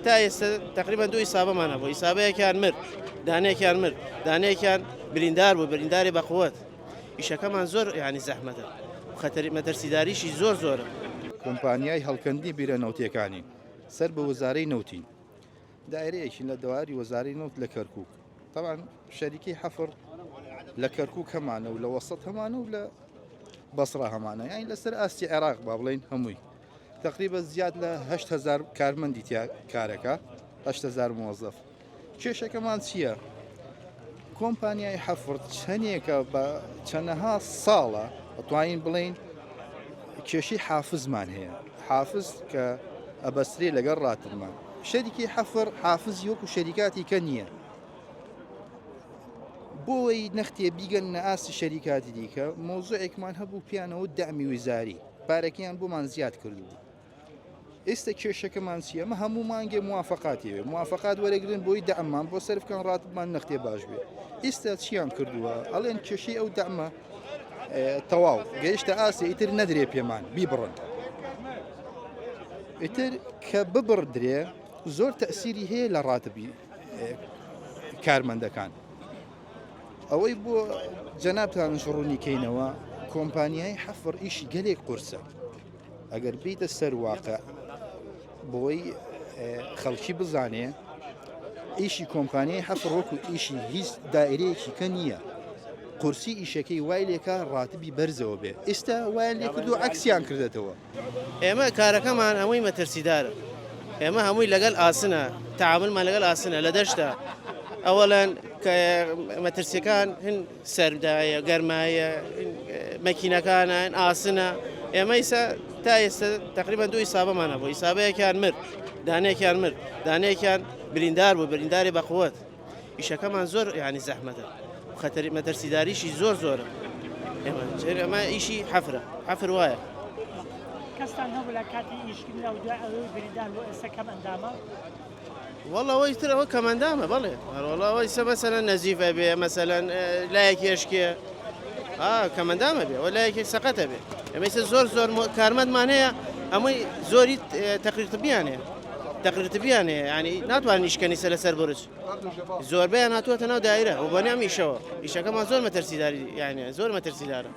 تا ئێستا تقریبا دوو ئیسابەمان هەبوو، ئیسابەیەکیان مرد، دانەیەکیان مرد، دانەیەکیان بریندار بوو، برینداری بەقووەت. ئیشەکەمان زۆر یعنی زەحمەتە، مەترسیداریشی زۆر زۆرە. کۆمپانیای هەڵکەندی بیرە نەوتیەکانی سەر بە وەزارەی نەوتین دایرەیەکی لە دەواری وەزارەی نەوت لە کەرکووک، طبعاً شەریکی حەفر لە کەرکووک هەمانە و لە وەسەط هەمانە و لە بەسڕا هەمانە، یانی لەسەر ئاستی عێراق با بڵێن هەمووی تقریبا زیاد لە 8,000 کارمەندی تیا کارەکە، 8,000 موظف. کێشەکەمان چییە؟ کۆمپانیای حەفر چەندێکە بە چەندەها ساڵە ئەتوانین بڵێن کێشەی حافزمان هەیە، حافز کە ئەبەسرێ لەگەڵ ڕاترمان. شەریکی حەفر حافزی وەکو شەریکاتی کە نییە، بۆی نەختێ بیگەن نە ئاستی شەریکاتی دیکە. مۆزوعێکمان هەبوو پیانەوە دەعمی ویزاری، پارەکەیان بۆمان زیاد کردو. ئێستا کێشەکەمان چیە؟ ئەمە هەموو مانگێ موافقاتی وێ، موافقات وەرەگرن بۆی دەعممان بۆ سەرفکەن ڕاتبمان نەختێ باش بێ. ئێستا چیان کردووە؟ ئەڵێن کێشەی ئەو دەعمە تەواو گەیشتە ئاسی ئیتر نەدرێ پێمان بیبڕن. ئیتر کە ببڕدرێ زۆر تەسیری هەیە لە ڕاتبی کارمەندەکان. ئەوەی بۆ جەنابتان ڕوونیکەینەوە کۆمپانیای حەفر ئیشی گەلێک قورسە، ئەگەر بیتە سەر واقع بۆی خەڵکی بزانێ ئیشی کۆمپانیای حەفر وەکو ئیشی هیچ دائیرەیەکی کە نییە، قورسی ئیشەکەی وای لێکە ڕاتبی بەرزەوە بێ. ئێستا وای لێ کردو عەکسیان کردێتەوە. ئێمە کارەکەمان هەمووی مەترسیدارە، ئێمە هەمووی لەگەڵ ئاسنە، تعاملمان لەگەڵ ئاسنە لە دەشتا. ئەوەڵەن کە مەترسیەکان هەن سەردایە، گەرمایە، مەکینەکانە، ئاسنە. ئێمە ئیسا تا ئێستا تقریبا دوو ئیسابەمان هەبوو، ئیسابەیەکیان مرد، دانەیەکیان مرد، دانەیەکیان بریندار بوو، برینداری بەقووەت. ئیشەکەمان زۆر یعنی زەحمەتە، مەترسیداریشی زۆر زۆرە. ئێمە ئیشی حەفرە، حەفر وایە. کەستان هەبوو لە کاتی ئیشکردن و دوای ئەوەی بریندار بوو ئێستا کەم ئەندامە؟ والله ئەوەی تر ئەوە کەمەندامە بەڵێ، والله ئەوەی مەسەلەن نەزیفە بێ، مەسەلەن لایەکی هێشکێ کەمەندامە بێ، ئەوە لایەکی سەقەتە بێ. ئێمە زۆر زۆر کارمەندمان هەیە، ئەمەی زۆری تەقریرتبیان هەیە، تەقریرتبیان هەیە، ینی ناتوانین ئیشکەنی سەر لەسەر برج. زۆربەیان هاتووەتە ناو دایرە و بەنیام ئیشەوە. ئیشەکەمان زۆر مەترسیداری، یعنی زۆر مەترسیدارە.